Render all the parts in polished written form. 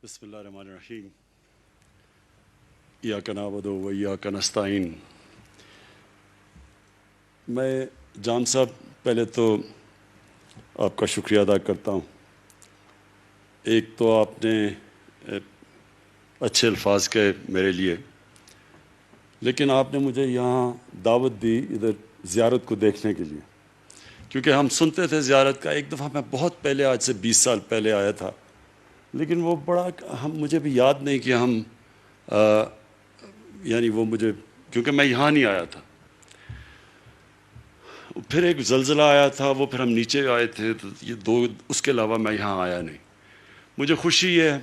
بسم اللہ الرحمن الرحیم ایاک نعبد و ایاک نستعین۔ میں جان صاحب پہلے تو آپ کا شکریہ ادا کرتا ہوں۔ ایک تو آپ نے اچھے الفاظ کہے میرے لیے، لیکن آپ نے مجھے یہاں دعوت دی ادھر زیارت کو دیکھنے کے لیے، کیونکہ ہم سنتے تھے زیارت کا۔ ایک دفعہ میں بہت پہلے، آج سے 20 سال پہلے آیا تھا، لیکن وہ بڑا مجھے بھی یاد نہیں کہ ہم یعنی وہ مجھے، کیونکہ میں یہاں نہیں آیا تھا۔ پھر ایک زلزلہ آیا تھا، وہ پھر ہم نیچے آئے تھے، تو یہ دو، اس کے علاوہ میں یہاں آیا نہیں۔ مجھے خوشی ہے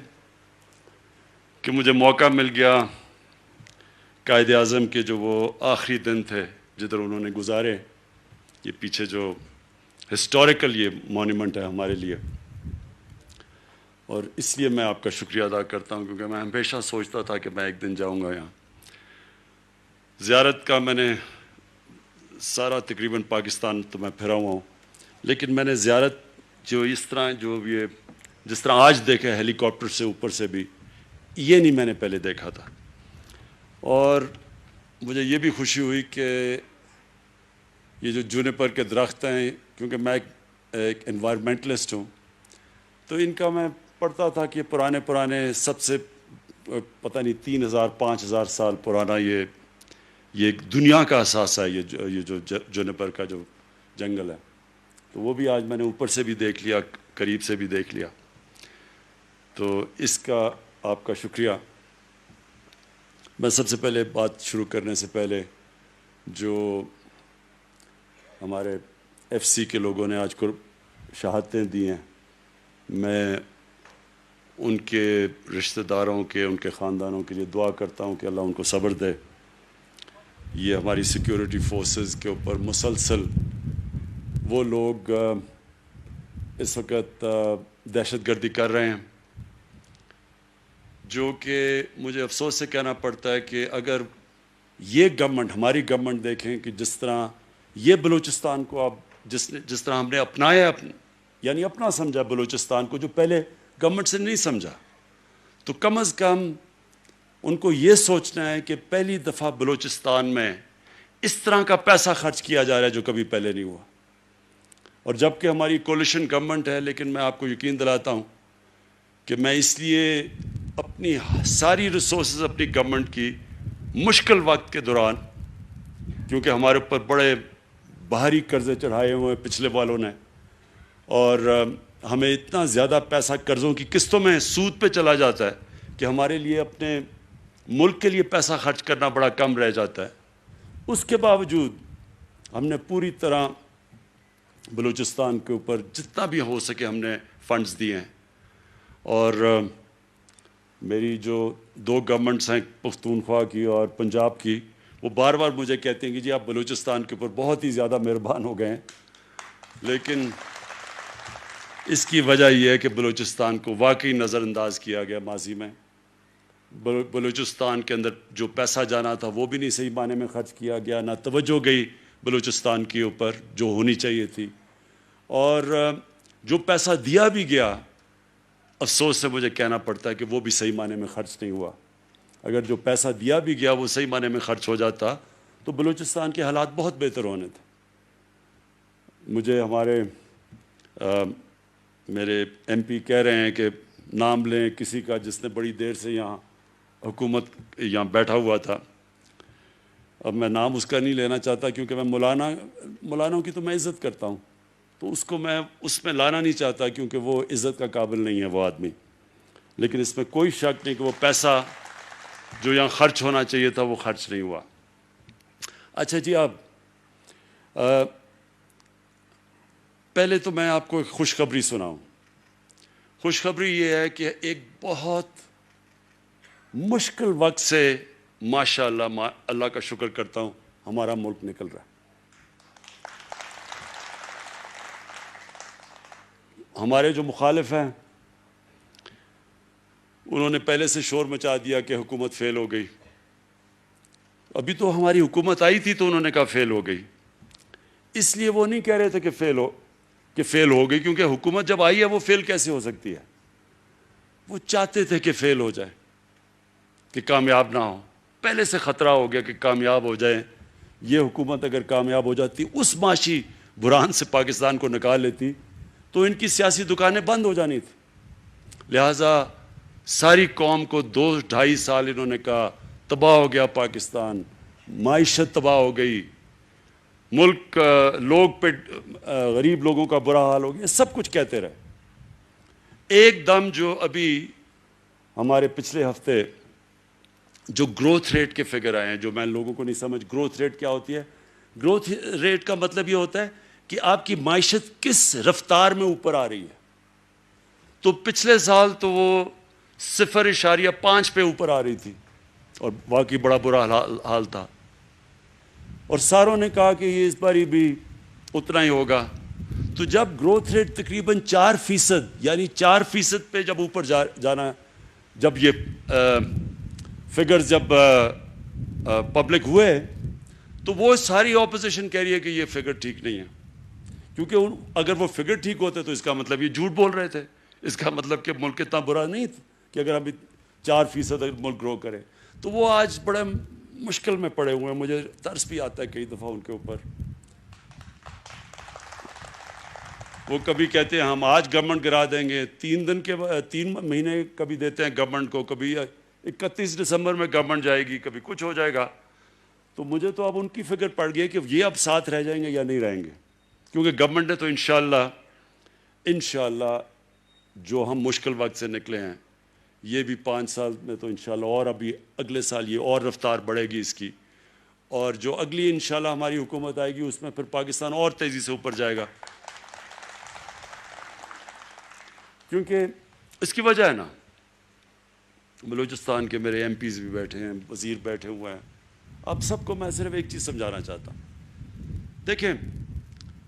کہ مجھے موقع مل گیا قائد اعظم کے جو وہ آخری دن تھے جدھر انہوں نے گزارے، یہ پیچھے جو ہسٹوریکل یہ مونیومنٹ ہے ہمارے لیے، اور اس لیے میں آپ کا شکریہ ادا کرتا ہوں، کیونکہ میں ہمیشہ سوچتا تھا کہ میں ایک دن جاؤں گا یہاں۔ زیارت کا میں نے سارا تقریباً پاکستان تو میں پھرا ہوا ہوں، لیکن میں نے زیارت جو اس طرح جس طرح آج دیکھا ہیلی کاپٹر سے اوپر سے بھی، یہ نہیں میں نے پہلے دیکھا تھا۔ اور مجھے یہ بھی خوشی ہوئی کہ یہ جو جونیپر کے درخت ہیں، کیونکہ میں ایک انوائرمنٹلسٹ ہوں، تو ان کا میں پڑھتا تھا کہ پرانے سب سے پتہ نہیں 3000 5000 سال پرانا یہ ایک دنیا کا اثاثہ ہے، یہ جو جونیپر کا جو جنگل ہے۔ تو وہ بھی آج میں نے اوپر سے بھی دیکھ لیا، قریب سے بھی دیکھ لیا، تو اس کا آپ کا شکریہ۔ میں سب سے پہلے بات شروع کرنے سے پہلے جو ہمارے ایف سی کے لوگوں نے آج کو شہادتیں دی ہیں، میں ان کے رشتہ داروں کے، ان کے خاندانوں کے لیے دعا کرتا ہوں کہ اللہ ان کو صبر دے۔ یہ ہماری سیکیورٹی فورسز کے اوپر مسلسل وہ لوگ اس وقت دہشت گردی کر رہے ہیں، جو کہ مجھے افسوس سے کہنا پڑتا ہے کہ اگر یہ گورنمنٹ، ہماری گورنمنٹ دیکھیں کہ جس طرح یہ بلوچستان کو اب جس طرح ہم نے اپنایا، یعنی اپنا سمجھا بلوچستان کو، جو پہلے گورنمنٹ سے نہیں سمجھا، تو کم از کم ان کو یہ سوچنا ہے کہ پہلی دفعہ بلوچستان میں اس طرح کا پیسہ خرچ کیا جا رہا ہے جو کبھی پہلے نہیں ہوا۔ اور جب کہ ہماری کولیشن گورنمنٹ ہے، لیکن میں آپ کو یقین دلاتا ہوں کہ میں اس لیے اپنی ساری ریسورسز اپنی گورنمنٹ کی مشکل وقت کے دوران، کیونکہ ہمارے اوپر بڑے بھاری قرضے چڑھائے ہوئے ہیں پچھلے والوں نے، اور ہمیں اتنا زیادہ پیسہ قرضوں کی قسطوں میں سود پہ چلا جاتا ہے کہ ہمارے لیے اپنے ملک کے لیے پیسہ خرچ کرنا بڑا کم رہ جاتا ہے۔ اس کے باوجود ہم نے پوری طرح بلوچستان کے اوپر جتنا بھی ہو سکے ہم نے فنڈز دیے ہیں، اور میری جو دو گورنمنٹس ہیں، پختونخوا کی اور پنجاب کی، وہ بار بار مجھے کہتے ہیں کہ جی آپ بلوچستان کے اوپر بہت ہی زیادہ مہربان ہو گئے ہیں، لیکن اس کی وجہ یہ ہے کہ بلوچستان کو واقعی نظر انداز کیا گیا ماضی میں۔ بلوچستان کے اندر جو پیسہ جانا تھا وہ بھی نہیں صحیح معنی میں خرچ کیا گیا، نہ توجہ گئی بلوچستان کے اوپر جو ہونی چاہیے تھی، اور جو پیسہ دیا بھی گیا، افسوس سے مجھے کہنا پڑتا ہے کہ وہ بھی صحیح معنی میں خرچ نہیں ہوا۔ اگر جو پیسہ دیا بھی گیا وہ صحیح معنی میں خرچ ہو جاتا تو بلوچستان کے حالات بہت بہتر ہونے تھے۔ مجھے میرے ایم پی کہہ رہے ہیں کہ نام لیں کسی کا جس نے بڑی دیر سے یہاں حکومت یہاں بیٹھا ہوا تھا۔ اب میں نام اس کا نہیں لینا چاہتا، کیونکہ میں مولانوں کی تو میں عزت کرتا ہوں، تو اس کو میں اس میں لانا نہیں چاہتا، کیونکہ وہ عزت کا قابل نہیں ہے وہ آدمی۔ لیکن اس میں کوئی شک نہیں کہ وہ پیسہ جو یہاں خرچ ہونا چاہیے تھا وہ خرچ نہیں ہوا۔ اچھا جی، اب پہلے تو میں آپ کو ایک خوشخبری سناؤں۔ خوشخبری یہ ہے کہ ایک بہت مشکل وقت سے ماشاءاللہ اللہ کا شکر کرتا ہوں ہمارا ملک نکل رہا ہے۔ ہمارے جو مخالف ہیں انہوں نے پہلے سے شور مچا دیا کہ حکومت فیل ہو گئی۔ ابھی تو ہماری حکومت آئی تھی تو انہوں نے کہا فیل ہو گئی، اس لیے وہ نہیں کہہ رہے تھے کہ فیل ہو گئی، کیونکہ حکومت جب آئی ہے وہ فیل کیسے ہو سکتی ہے؟ وہ چاہتے تھے کہ فیل ہو جائے، کہ کامیاب نہ ہو، پہلے سے خطرہ ہو گیا کہ کامیاب ہو جائیں. یہ حکومت اگر کامیاب ہو جاتی، اس معاشی بحران سے پاکستان کو نکال لیتی، تو ان کی سیاسی دکانیں بند ہو جانی تھی. لہٰذا ساری قوم کو 2-2.5 سال انہوں نے کہا تباہ ہو گیا پاکستان، معیشت تباہ ہو گئی، ملک لوگ پہ غریب لوگوں کا برا حال ہو گیا، سب کچھ کہتے رہے. ایک دم جو ابھی ہمارے پچھلے ہفتے جو گروتھ ریٹ کے فگر آئے ہیں، جو میں لوگوں کو نہیں سمجھ، گروتھ ریٹ کیا ہوتی ہے؟ گروتھ ریٹ کا مطلب یہ ہوتا ہے کہ آپ کی معیشت کس رفتار میں اوپر آ رہی ہے. تو پچھلے سال تو وہ 0.5 پہ اوپر آ رہی تھی، اور واقعی بڑا برا حال تھا، اور ساروں نے کہا کہ یہ اس بار بھی اتنا ہی ہوگا. تو جب گروتھ ریٹ تقریباً 4%، یعنی 4% پہ جب اوپر جانا، جب یہ فگرز جب پبلک ہوئے، تو وہ ساری اپوزیشن کہہ رہی ہے کہ یہ فگر ٹھیک نہیں ہے، کیونکہ اگر وہ فگر ٹھیک ہوتے تو اس کا مطلب یہ جھوٹ بول رہے تھے، اس کا مطلب کہ ملک اتنا برا نہیں تھا کہ اگر ہم 4% اگر ملک گرو کرے. تو وہ آج بڑے مشکل میں پڑے ہوئے ہیں. مجھے ترس بھی آتا ہے کئی دفعہ ان کے اوپر. وہ کبھی کہتے ہیں ہم آج گورنمنٹ گرا دیں گے، 3 مہینے کبھی دیتے ہیں گورنمنٹ کو، کبھی 31 دسمبر میں گورنمنٹ جائے گی، کبھی کچھ ہو جائے گا. تو مجھے تو اب ان کی فکر پڑ گئی کہ یہ اب ساتھ رہ جائیں گے یا نہیں رہیں گے، کیونکہ گورنمنٹ نے تو انشاءاللہ جو ہم مشکل وقت سے نکلے ہیں، یہ بھی 5 سال میں تو انشاءاللہ، اور ابھی اگلے سال یہ اور رفتار بڑھے گی اس کی، اور جو اگلی انشاءاللہ ہماری حکومت آئے گی اس میں پھر پاکستان اور تیزی سے اوپر جائے گا. کیونکہ اس کی وجہ ہے نا، بلوچستان کے میرے MPs بھی بیٹھے ہیں، وزیر بیٹھے ہوئے ہیں. اب سب کو میں صرف ایک چیز سمجھانا چاہتا ہوں. دیکھیں،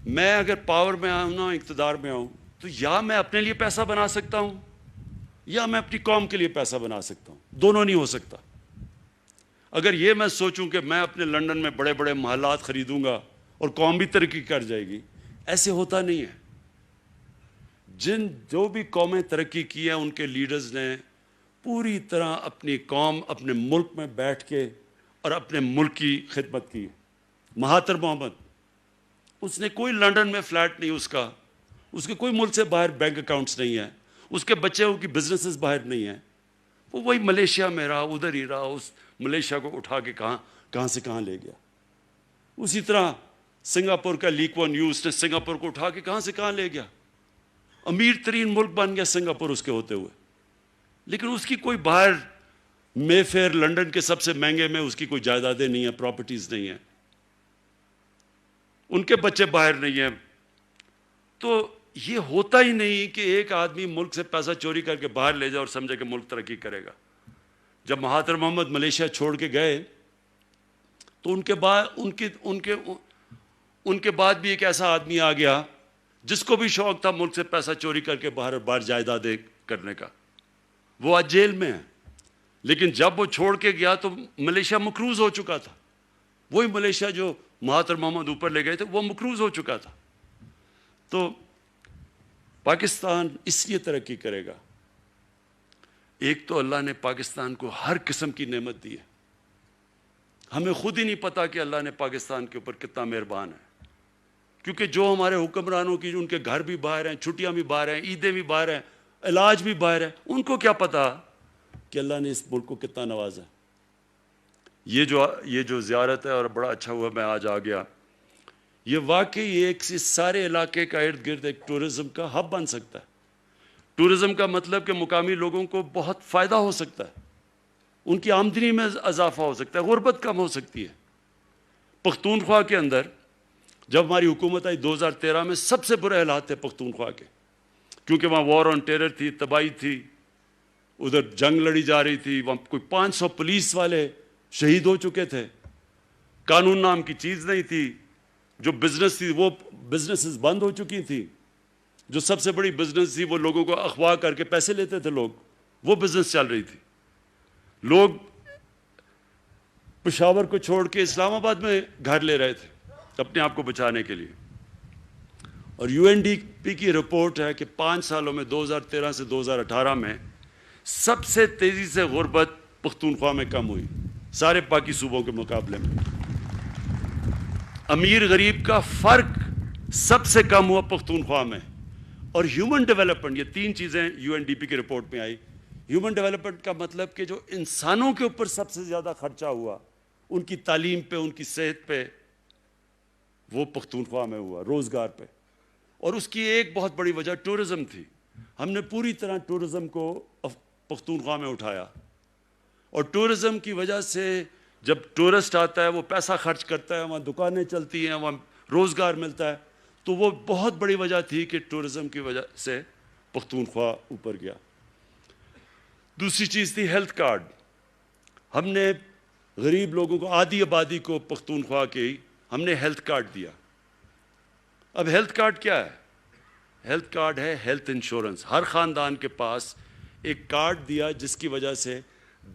میں اگر پاور میں آؤں نا، اقتدار میں آؤں، تو یا میں اپنے لیے پیسہ بنا سکتا ہوں یا میں اپنی قوم کے لیے پیسہ بنا سکتا ہوں. دونوں نہیں ہو سکتا. اگر یہ میں سوچوں کہ میں اپنے لنڈن میں بڑے بڑے محلات خریدوں گا اور قوم بھی ترقی کر جائے گی، ایسے ہوتا نہیں ہے. جو بھی قومیں ترقی کی ہیں، ان کے لیڈرز نے پوری طرح اپنی قوم، اپنے ملک میں بیٹھ کے اور اپنے ملک کی خدمت کی. مہاتر محمد، اس نے کوئی لنڈن میں فلیٹ نہیں اس کے کوئی ملک سے باہر بینک اکاؤنٹس نہیں ہیں، اس کے بچوں کی بزنسز باہر نہیں ہیں. وہ وہی ملیشیا میں رہا، ادھر ہی رہا، اس ملیشیا کو اٹھا کے کہاں سے کہاں لے گیا. اسی طرح سنگاپور کا لی کوان یو، اس نے سنگاپور کو اٹھا کے کہاں سے کہاں لے گیا. امیر ترین ملک بن گیا سنگاپور اس کے ہوتے ہوئے، لیکن اس کی کوئی باہر مے فیئر لنڈن کے سب سے مہنگے میں اس کی کوئی جائیدادیں نہیں ہیں، پراپرٹیز نہیں ہیں، ان کے بچے باہر نہیں ہیں. تو یہ ہوتا ہی نہیں کہ ایک آدمی ملک سے پیسہ چوری کر کے باہر لے جائے اور سمجھے کہ ملک ترقی کرے گا. جب مہاتر محمد ملیشیا چھوڑ کے گئے تو ان کے بعد بھی ایک ایسا آدمی آ گیا جس کو بھی شوق تھا ملک سے پیسہ چوری کر کے باہر جائیدادیں کرنے کا. وہ آج جیل میں ہے، لیکن جب وہ چھوڑ کے گیا تو ملیشیا مقروض ہو چکا تھا. وہی ملیشیا جو مہاتر محمد اوپر لے گئے تھے وہ مقروض ہو چکا تھا. تو پاکستان اس لیے ترقی کرے گا، ایک تو اللہ نے پاکستان کو ہر قسم کی نعمت دی ہے. ہمیں خود ہی نہیں پتا کہ اللہ نے پاکستان کے اوپر کتنا مہربان ہے، کیونکہ جو ہمارے حکمرانوں کی، ان کے گھر بھی باہر ہیں، چھٹیاں بھی باہر ہیں، عیدیں بھی باہر ہیں، علاج بھی باہر ہے، ان کو کیا پتا کہ اللہ نے اس ملک کو کتنا نوازا. یہ جو زیارت ہے، اور بڑا اچھا ہوا میں آج آ گیا، یہ واقعی ایک اس سارے علاقے کا ارد گرد ایک ٹورزم کا ہب بن سکتا ہے. ٹورزم کا مطلب کہ مقامی لوگوں کو بہت فائدہ ہو سکتا ہے، ان کی آمدنی میں اضافہ ہو سکتا ہے، غربت کم ہو سکتی ہے. پختونخوا کے اندر جب ہماری حکومت آئی 2013 میں، سب سے برے حالات تھے پختونخوا کے، کیونکہ وہاں وار آن ٹیرر تھی، تباہی تھی، ادھر جنگ لڑی جا رہی تھی، وہاں کوئی 500 پولیس والے شہید ہو چکے تھے، قانون نام کی چیز نہیں تھی، جو بزنس تھی وہ بزنسز بند ہو چکی تھی، جو سب سے بڑی بزنس تھی وہ لوگوں کو اغوا کر کے پیسے لیتے تھے لوگ، وہ بزنس چل رہی تھی. لوگ پشاور کو چھوڑ کے اسلام آباد میں گھر لے رہے تھے اپنے آپ کو بچانے کے لیے. اور UNDP کی رپورٹ ہے کہ 5 سالوں میں 2013 سے 2018 میں سب سے تیزی سے غربت پختونخوا میں کم ہوئی سارے باقی صوبوں کے مقابلے میں. امیر غریب کا فرق سب سے کم ہوا پختونخوا میں. اور ہیومن ڈیولپمنٹ، یہ تین چیزیں یو این ڈی پی کی رپورٹ میں آئی. ہیومن ڈیولپمنٹ کا مطلب کہ جو انسانوں کے اوپر سب سے زیادہ خرچہ ہوا، ان کی تعلیم پہ، ان کی صحت پہ، وہ پختونخوا میں ہوا، روزگار پہ. اور اس کی ایک بہت بڑی وجہ ٹورزم تھی. ہم نے پوری طرح ٹورزم کو پختونخوا میں اٹھایا، اور ٹورزم کی وجہ سے جب ٹورسٹ آتا ہے وہ پیسہ خرچ کرتا ہے، وہاں دکانیں چلتی ہیں، وہاں روزگار ملتا ہے. تو وہ بہت بڑی وجہ تھی کہ ٹورزم کی وجہ سے پختونخوا اوپر گیا. دوسری چیز تھی ہیلتھ کارڈ. ہم نے غریب لوگوں کو، آدھی آبادی کو پختونخوا کی ہم نے ہیلتھ کارڈ دیا. اب ہیلتھ کارڈ کیا ہے؟ ہیلتھ کارڈ ہے ہیلتھ انشورنس. ہر خاندان کے پاس ایک کارڈ دیا جس کی وجہ سے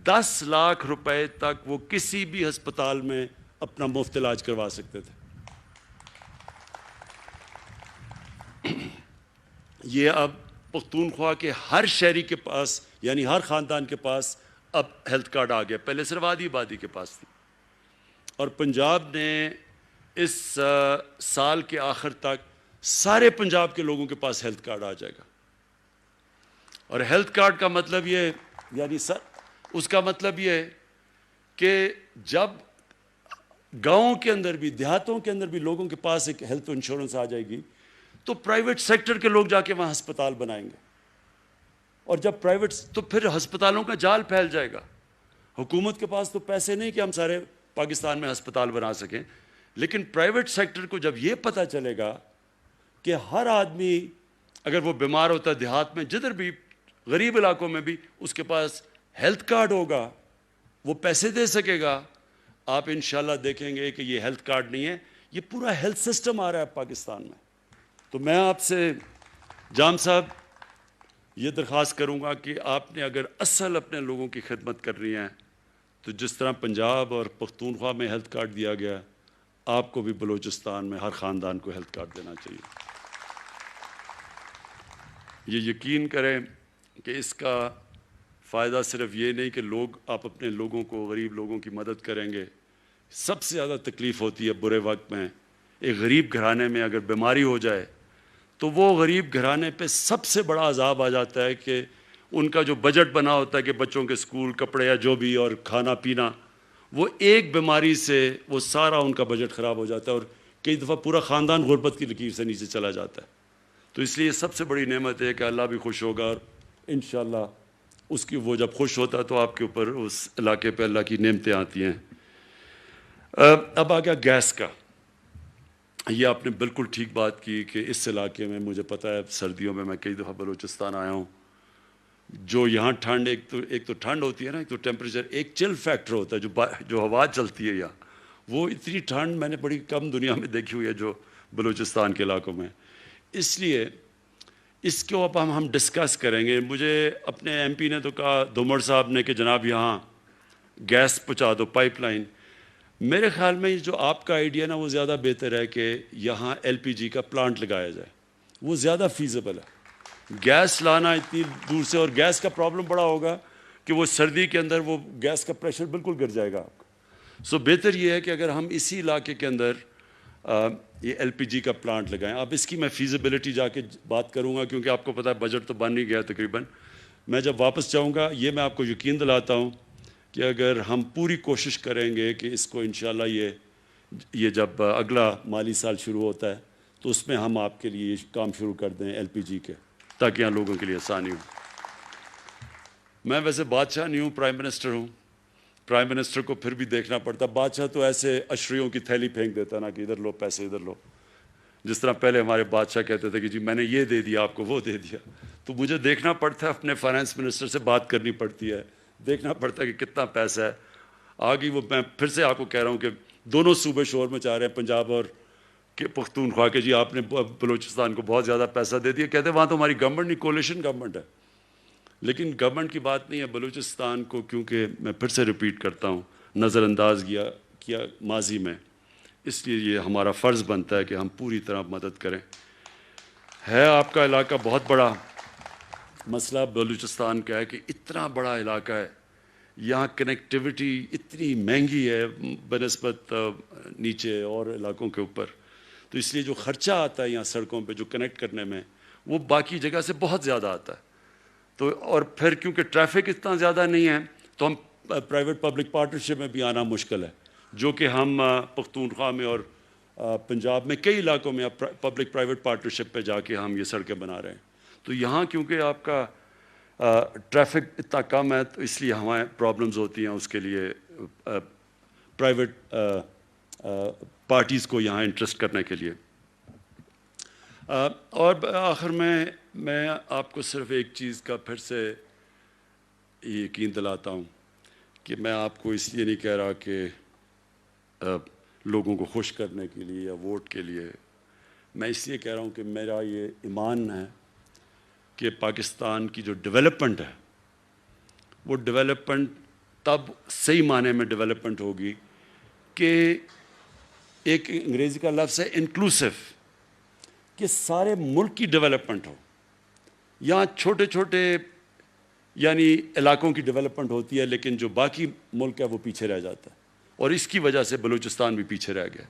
10 لاکھ روپے تک وہ کسی بھی ہسپتال میں اپنا مفت علاج کروا سکتے تھے. یہ اب پختونخوا کے ہر شہری کے پاس، یعنی ہر خاندان کے پاس اب ہیلتھ کارڈ آ گیا. پہلے صرف آدھی آبادی کے پاس تھی. اور پنجاب نے اس سال کے آخر تک سارے پنجاب کے لوگوں کے پاس ہیلتھ کارڈ آ جائے گا. اور ہیلتھ کارڈ کا مطلب یہ، یعنی اس کا مطلب یہ ہے کہ جب گاؤں کے اندر بھی، دیہاتوں کے اندر بھی لوگوں کے پاس ایک ہیلتھ انشورنس آ جائے گی تو پرائیویٹ سیکٹر کے لوگ جا کے وہاں ہسپتال بنائیں گے. اور جب پرائیویٹ، تو پھر ہسپتالوں کا جال پھیل جائے گا. حکومت کے پاس تو پیسے نہیں کہ ہم سارے پاکستان میں ہسپتال بنا سکیں، لیکن پرائیویٹ سیکٹر کو جب یہ پتہ چلے گا کہ ہر آدمی اگر وہ بیمار ہوتا ہے دیہات میں، جدھر بھی غریب علاقوں میں بھی، اس کے پاس ہیلتھ کارڈ ہوگا، وہ پیسے دے سکے گا. آپ انشاءاللہ دیکھیں گے کہ یہ ہیلتھ کارڈ نہیں ہے، یہ پورا ہیلتھ سسٹم آ رہا ہے پاکستان میں. تو میں آپ سے جام صاحب یہ درخواست کروں گا کہ آپ نے اگر اصل اپنے لوگوں کی خدمت کرنی ہے تو جس طرح پنجاب اور پختونخوا میں ہیلتھ کارڈ دیا گیا، آپ کو بھی بلوچستان میں ہر خاندان کو ہیلتھ کارڈ دینا چاہیے. یہ یقین کریں کہ اس کا فائدہ صرف یہ نہیں کہ آپ اپنے لوگوں کو، غریب لوگوں کی مدد کریں گے. سب سے زیادہ تکلیف ہوتی ہے برے وقت میں. ایک غریب گھرانے میں اگر بیماری ہو جائے تو وہ غریب گھرانے پہ سب سے بڑا عذاب آ جاتا ہے کہ ان کا جو بجٹ بنا ہوتا ہے کہ بچوں کے سکول، کپڑے یا جو بھی، اور کھانا پینا، وہ ایک بیماری سے وہ سارا ان کا بجٹ خراب ہو جاتا ہے، اور کئی دفعہ پورا خاندان غربت کی لکیر سے نیچے چلا جاتا ہے. تو اس لیے سب سے بڑی نعمت ہے کہ اللہ بھی خوش ہوگا، اور انشاءاللہ اس کی، وہ جب خوش ہوتا ہے تو آپ کے اوپر، اس علاقے پہ اللہ کی نعمتیں آتی ہیں. اب آ گیا گیس کا. یہ آپ نے بالکل ٹھیک بات کی کہ اس علاقے میں، مجھے پتہ ہے سردیوں میں میں کئی دفعہ بلوچستان آیا ہوں، جو یہاں ٹھنڈ، ایک تو ٹھنڈ ہوتی ہے نا، ایک تو ٹیمپریچر، ایک چل فیکٹر ہوتا ہے جو ہوا چلتی ہے یہاں، وہ اتنی ٹھنڈ میں نے بڑی کم دنیا میں دیکھی ہوئی ہے جو بلوچستان کے علاقوں میں. اس لیے اس کو اب ہم ڈسکس کریں گے. مجھے اپنے ایم پی نے تو کہا، دھومر صاحب نے، کہ جناب یہاں گیس پہنچا دو، پائپ لائن. میرے خیال میں جو آپ کا آئیڈیا نا وہ زیادہ بہتر ہے کہ یہاں ایل پی جی کا پلانٹ لگایا جائے، وہ زیادہ فیزیبل ہے. گیس لانا اتنی دور سے، اور گیس کا پرابلم بڑا ہوگا کہ وہ سردی کے اندر وہ گیس کا پریشر بالکل گر جائے گا آپ کا. سو بہتر یہ ہے کہ اگر ہم اسی علاقے کے اندر یہ ایل پی جی کا پلانٹ لگائیں. اب اس کی میں فیزیبلٹی جا کے بات کروں گا، کیونکہ آپ کو پتہ ہے بجٹ تو بن ہی گیا تقریباً. میں جب واپس جاؤں گا، یہ میں آپ کو یقین دلاتا ہوں کہ اگر ہم پوری کوشش کریں گے کہ اس کو انشاءاللہ یہ جب اگلا مالی سال شروع ہوتا ہے تو اس میں ہم آپ کے لیے یہ کام شروع کر دیں ایل پی جی کے، تاکہ یہاں لوگوں کے لیے آسانی ہو. میں ویسے بادشاہ نہیں ہوں، پرائم منسٹر ہوں. پرائم منسٹر کو پھر بھی دیکھنا پڑتا. بادشاہ تو ایسے اشریوں کی تھیلی پھینک دیتا نا کہ ادھر لو پیسے، ادھر لو. جس طرح پہلے ہمارے بادشاہ کہتے تھے کہ جی میں نے یہ دے دیا آپ کو، وہ دے دیا. تو مجھے دیکھنا پڑتا ہے، اپنے فائنانس منسٹر سے بات کرنی پڑتی ہے، دیکھنا پڑتا ہے کہ کتنا پیسہ ہے. آگے وہ، میں پھر سے آپ کو کہہ رہا ہوں کہ دونوں صوبے شور مچا رہے ہیں، پنجاب اور پختونخوا کے، جی آپ نے بلوچستان کو بہت زیادہ پیسہ دے دیا. کہتے ہیں وہاں تو ہماری گورنمنٹ نہیں، کولیشن گورنمنٹ ہے. لیکن گورنمنٹ کی بات نہیں ہے. بلوچستان کو، کیونکہ میں پھر سے ریپیٹ کرتا ہوں، نظر انداز کیا ماضی میں، اس لیے یہ ہمارا فرض بنتا ہے کہ ہم پوری طرح مدد کریں. ہے آپ کا علاقہ بہت بڑا، مسئلہ بلوچستان کا ہے کہ اتنا بڑا علاقہ ہے, یہاں کنیکٹیوٹی اتنی مہنگی ہے بنسبت نیچے اور علاقوں کے اوپر, تو اس لیے جو خرچہ آتا ہے یہاں سڑکوں پہ جو کنیکٹ کرنے میں, وہ باقی جگہ سے بہت زیادہ آتا ہے. تو اور پھر کیونکہ ٹریفک اتنا زیادہ نہیں ہے تو ہم پرائیویٹ پبلک پارٹنرشپ میں بھی آنا مشکل ہے, جو کہ ہم پختونخوا میں اور پنجاب میں کئی علاقوں میں پبلک پرائیویٹ پارٹنرشپ پہ جا کے ہم یہ سڑکیں بنا رہے ہیں. تو یہاں کیونکہ آپ کا ٹریفک اتنا کم ہے تو اس لیے ہمیں پرابلمز ہوتی ہیں اس کے لیے پرائیویٹ پارٹیز کو یہاں انٹرسٹ کرنے کے لیے. اور آخر میں آپ کو صرف ایک چیز کا پھر سے یقین دلاتا ہوں کہ میں آپ کو اس لیے نہیں کہہ رہا کہ لوگوں کو خوش کرنے کے لیے یا ووٹ کے لیے, میں اس لیے کہہ رہا ہوں کہ میرا یہ ایمان ہے کہ پاکستان کی جو ڈیولپمنٹ ہے وہ ڈیولپمنٹ تب صحیح معنی میں ڈیولپمنٹ ہوگی کہ ایک انگریزی کا لفظ ہے انکلوسیو, کہ سارے ملک کی ڈیولپمنٹ ہو. یہاں چھوٹے چھوٹے یعنی علاقوں کی ڈیولپمنٹ ہوتی ہے لیکن جو باقی ملک ہے وہ پیچھے رہ جاتا ہے, اور اس کی وجہ سے بلوچستان بھی پیچھے رہ گیا.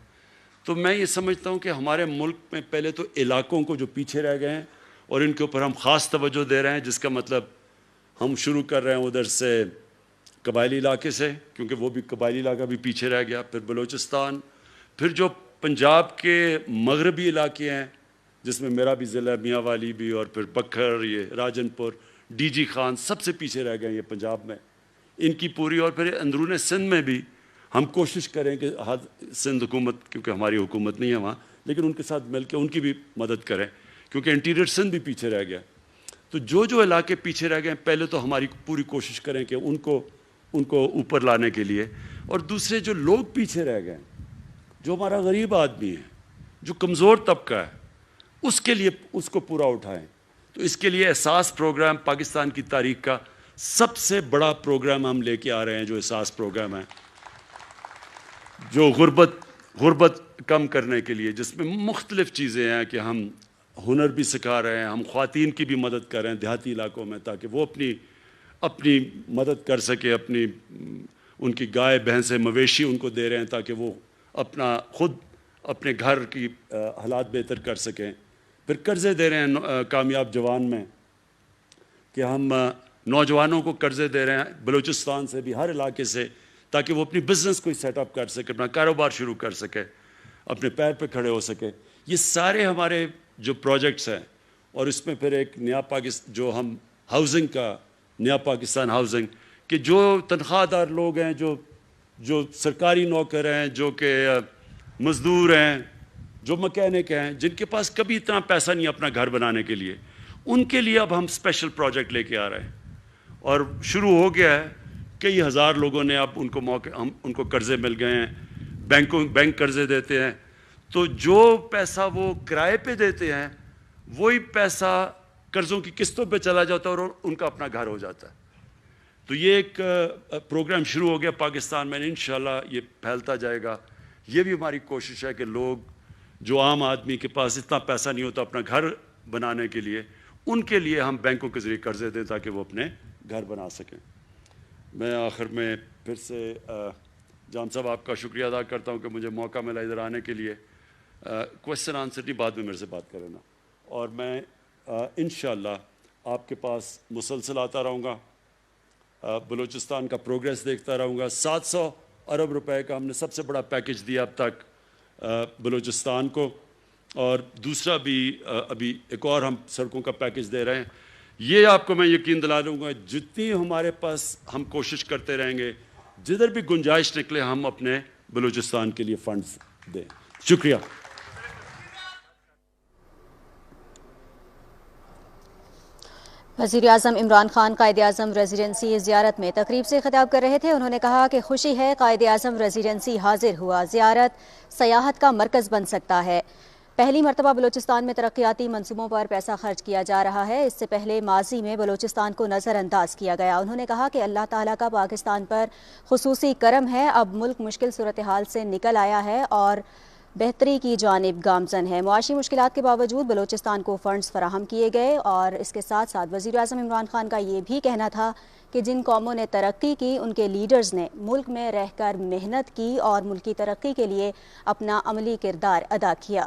تو میں یہ سمجھتا ہوں کہ ہمارے ملک میں پہلے تو علاقوں کو جو پیچھے رہ گئے ہیں اور ان کے اوپر ہم خاص توجہ دے رہے ہیں, جس کا مطلب ہم شروع کر رہے ہیں ادھر سے قبائلی علاقے سے, کیونکہ وہ بھی قبائلی علاقہ بھی پیچھے رہ گیا, پھر بلوچستان, پھر جو پنجاب کے مغربی علاقے ہیں جس میں میرا بھی ضلع میاں والی بھی, اور پھر بکھر, یہ راجن پور, ڈی جی خان, سب سے پیچھے رہ گئے یہ پنجاب میں, ان کی پوری. اور پھر اندرون سندھ میں بھی ہم کوشش کریں کہ سندھ حکومت, کیونکہ ہماری حکومت نہیں ہے وہاں, لیکن ان کے ساتھ مل کے ان کی بھی مدد کریں کیونکہ انٹیریئر سندھ بھی پیچھے رہ گیا. تو جو علاقے پیچھے رہ گئے پہلے تو ہماری پوری کوشش کریں کہ ان کو اوپر لانے کے لیے, اور دوسرے جو لوگ پیچھے رہ گئے, جو ہمارا غریب آدمی ہے, جو کمزور طبقہ ہے, اس کے لیے اس کو پورا اٹھائیں. تو اس کے لیے احساس پروگرام پاکستان کی تاریخ کا سب سے بڑا پروگرام ہم لے کے آ رہے ہیں, جو احساس پروگرام ہے, جو غربت کم کرنے کے لیے, جس میں مختلف چیزیں ہیں کہ ہم ہنر بھی سکھا رہے ہیں, ہم خواتین کی بھی مدد کر رہے ہیں دیہاتی علاقوں میں تاکہ وہ اپنی مدد کر سکے, ان کی گائے بھینسیں مویشی ان کو دے رہے ہیں تاکہ وہ خود اپنے گھر کی حالات بہتر کر سکیں. پھر قرضے دے رہے ہیں کامیاب جوان میں, کہ ہم نوجوانوں کو قرضے دے رہے ہیں بلوچستان سے بھی, ہر علاقے سے, تاکہ وہ اپنی بزنس کو سیٹ اپ کر سکے, اپنا کاروبار شروع کر سکے, اپنے پیر پہ کھڑے ہو سکے. یہ سارے ہمارے جو پروجیکٹس ہیں, اور اس میں پھر ایک نیا پاکستان, جو ہم ہاؤسنگ کا نیا پاکستان ہاؤسنگ, کہ جو تنخواہ دار لوگ ہیں, جو سرکاری نوکر ہیں, جو کہ مزدور ہیں, جو مکینک ہیں, جن کے پاس کبھی اتنا پیسہ نہیں اپنا گھر بنانے کے لیے, ان کے لیے اب ہم اسپیشل پروجیکٹ لے کے آ رہے ہیں. اور شروع ہو گیا ہے, کئی ہزار لوگوں نے اب ان کو ان کو قرضے مل گئے ہیں, بینک قرضے دیتے ہیں. تو جو پیسہ وہ کرائے پہ دیتے ہیں وہی پیسہ قرضوں کی قسطوں پہ چلا جاتا ہے اور ان کا اپنا گھر ہو جاتا ہے. تو یہ ایک پروگرام شروع ہو گیا پاکستان میں, انشاءاللہ یہ پھیلتا جائے گا. یہ بھی ہماری کوشش ہے کہ لوگ, جو عام آدمی کے پاس اتنا پیسہ نہیں ہوتا اپنا گھر بنانے کے لیے, ان کے لیے ہم بینکوں کے ذریعے قرضے دیں تاکہ وہ اپنے گھر بنا سکیں. میں آخر میں پھر سے جان صاحب آپ کا شکریہ ادا کرتا ہوں کہ مجھے موقع ملا ادھر آنے کے لیے. کویشچن آنسر نہیں, بعد میں میرے سے بات کرنا, اور میں انشاءاللہ آپ کے پاس مسلسل آتا رہوں گا, بلوچستان کا پروگریس دیکھتا رہوں گا. 700 ارب روپے کا ہم نے سب سے بڑا پیکج دیا اب تک بلوچستان کو, اور دوسرا بھی ابھی ایک اور ہم سڑکوں کا پیکج دے رہے ہیں. یہ آپ کو میں یقین دلا دوں گا, جتنی ہمارے پاس ہم کوشش کرتے رہیں گے, جدھر بھی گنجائش نکلے ہم اپنے بلوچستان کے لیے فنڈز دیں. شکریہ. وزیراعظم عمران خان قائد اعظم ریزیڈنسی زیارت میں تقریب سے خطاب کر رہے تھے. انہوں نے کہا کہ خوشی ہے قائد اعظم ریزیڈنسی حاضر ہوا, زیارت سیاحت کا مرکز بن سکتا ہے. پہلی مرتبہ بلوچستان میں ترقیاتی منصوبوں پر پیسہ خرچ کیا جا رہا ہے. اس سے پہلے ماضی میں بلوچستان کو نظر انداز کیا گیا. انہوں نے کہا کہ اللہ تعالیٰ کا پاکستان پر خصوصی کرم ہے, اب ملک مشکل صورتحال سے نکل آیا ہے اور بہتری کی جانب گامزن ہے۔ معاشی مشکلات کے باوجود بلوچستان کو فنڈز فراہم کیے گئے، اور اس کے ساتھ ساتھ وزیر اعظم عمران خان کا یہ بھی کہنا تھا کہ جن قوموں نے ترقی کی ان کے لیڈرز نے ملک میں رہ کر محنت کی اور ملکی ترقی کے لیے اپنا عملی کردار ادا کیا۔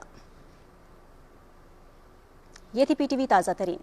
یہ تھی پی ٹی وی تازہ ترین۔